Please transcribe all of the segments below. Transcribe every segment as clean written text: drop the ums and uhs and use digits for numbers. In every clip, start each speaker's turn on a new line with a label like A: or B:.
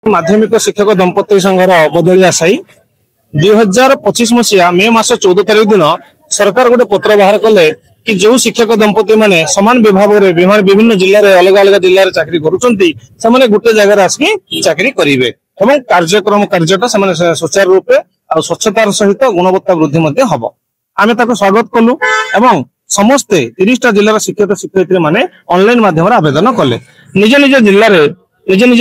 A: माध्यमिक शिक्षक दंपति संघर बदली आशाई 2025 मसीहा मे मास 14 तारीख दिन सरकार गोटे पत्र बाहर कले कि जो शिक्षक दंपति माने समान विभाग रे विभिन्न जिले में अलग अलग जिले में चाकरी करुचंती से गोटे जगह आसिक चाकरी करेंगे एवं कार्यटा से सुचारू रूपे और स्वच्छतार सहित गुणवत्ता वृद्धि हम आम स्वागत कलु एवं समस्ते 30टा जिलार शिक्षक शिक्षयित्री माने ऑनलाइन माध्यम आवेदन कले निज निज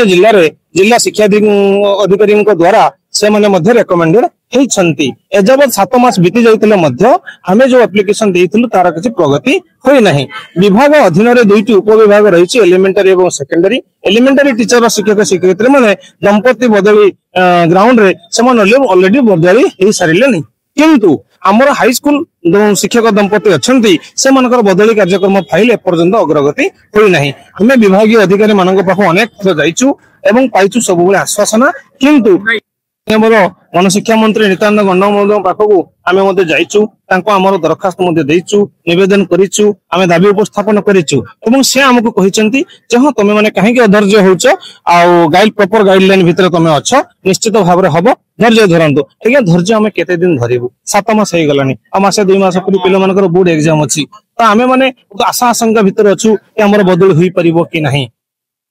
A: जिले में जिला शिक्षा अधिकारी द्वारा से माने मध्य रेकमेंडेड होती एजावत 7 मास बीती जाइतिले मध्य हमें जो एप्लिकेशन देइथिलु तार किछि प्रगति होई नाही। विभाग अधीन रे दुईटी उपविभाग रही एलिमेंटरी और सेकेंडरी एलिमेंटरी टीचर शिक्षक शिक्षयित्री माने दंपति बदली ग्राउंड रे से ऑलरेडी बदली हो सारे किंतु आमर हाई स्कूल शिक्षक दंपति अच्छी से बदली कार्यक्रम फाइल एपर्यंत अग्रगति होई नाही। हमें विभागीय अधिकारी मान पाख अनेक थर जाइचु एवं पाइचु सब आश्वासना किंतु हमर गणशिक्षा मंत्री नित्यानंद गंडा महोदय पाखकू आम जाइचु आमर दरखास्त निवेदन करिचु आम दाबी उपस्थापन करिचु एवं से आमको कहिसेंती जे हां तमे माने काहे के अधैर्य होउछ आ प्रॉपर गाइडलाइन भितर तमे अछ निश्चित भाव रे हबो धैर्य धरंतु आज्ञा धैर्य आम केते दिन धरिबु 7 मास हे गलानी आ मासे 2 मास पूरी पिलो मानकर बोर्ड एग्जाम अछि तो आमे माने आशा आशंका भितर अछु कि हमर बदल होई परिबो कि नहीं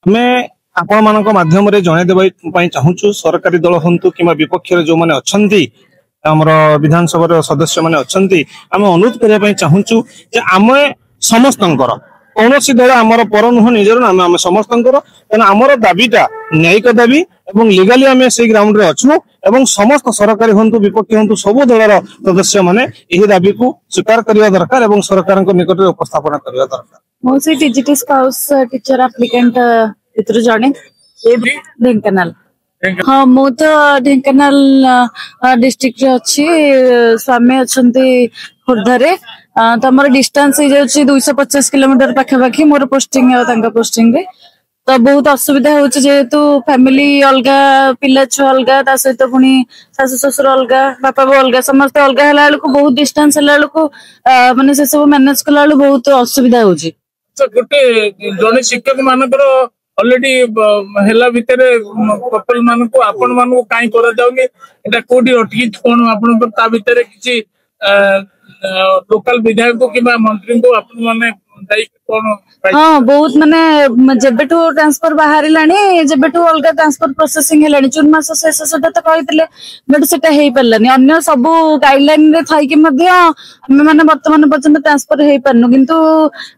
A: हमें आपण मानक माध्यम रे जणे देबाई चाहूछु सरकारी दल हंतु किमा विपक्ष रे जो माने अछंती हमर विधानसभा रे सदस्य माने अछंती हम अनुरोध करिया पई चाहूछु जे आमे समस्तंकर कोनोसी दल हमर पर नुह निजर नाम हम समस्तंकर तेना हमर दाबीटा न्यायिक दाबी एवं लीगली आमे से ग्राउंड रे अछु एवं समस्त सरकारी हंतु विपक्ष हंतु सब दलर सदस्य माने एही दाबी को स्वीकार करिया दरकार एवं सरकार को निकट रे उपस्थापन करिया दरकार।
B: मोसी टीजीटी स्काउट्स टीचर एप्लिकेंट इतरु जाने ढेंकानाल हाँ मु तो ढेंकानाल डिस्ट्रिक्ट अच्छी स्वामी अच्छी खोर्धा रे तो मोर डिस्टेंस हो जाउची 250 किलोमीटर पाखापाखि मोर पोस्टिंग पोस्टिंग रे तो बहुत असुविधा होची जेहेतु फैमिली अलगा पिला छुआ अलगा ता सहित पुनी सासु ससुर अलगा बापा बो अलगा समस्त अलगा हला को बहुत डिस्टेंस हला को माने से सब मैनेज कला बहुत असुविधा होची।
C: गोटे जने शिक्षक मानकर ऑलरेडी हेला भितरे कपल मान को आपण मान को काई करा जाउगे एटा कोडी अटकी कोन आपण को ता भितरे किछि लोकल विधायक को किबा मंत्री को आपण माने दाई कोन
B: हाँ बहुत माने जेबेठू ट्रांसफर बाहर लानी जेबेठू अलगा ट्रांसफर प्रोसेसिंग हेलानी जून मास शेष सुधा तो कहितले बट सेटा हेई परलानी अन्य सब गाइडलाइन रे थाई कि मध्ये हम माने वर्तमान पर्यंत ट्रांसफर हेई परनु किंतु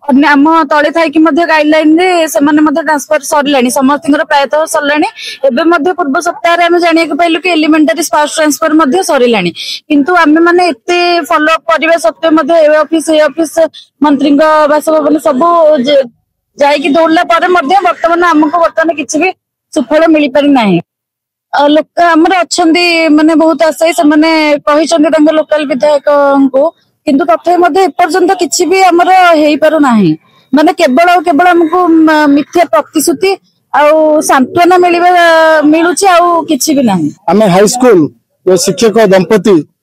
B: अन्य हम तळे थाई कि मध्ये गाइडलाइन रे से माने मध्ये ट्रांसफर सरलानी समस्तଙ୍କର प्रायतः सरलानी एबे मध्ये पूर्व सप्ताह रे हम जानिया के पाइलु कि एलिमेंटरी स्पाउस ट्रांसफर मध्ये सरिलानी किंतु हम माने एते फॉलो अप करबे सत्य मध्ये ए ऑफिस मंत्री बासभवन सब जाइकी दौड़ला पर बर्तमान आमको बर्तमान किसी भी सुफल मिल पारि नाही लोक आमर अच्छी माने बहुत आशायी से माने कहिसंते लोकल विधायक को किंतु तथे मध्ये एपर्यंत किसी भी आमर हेई पारु नाही माने केवल केवल हमको मिथ्या प्रतिश्रुति आउ सांत्वना मिलुची आउ किछि भी नाही।
A: आमे हाई स्कूल शिक्षक दंपति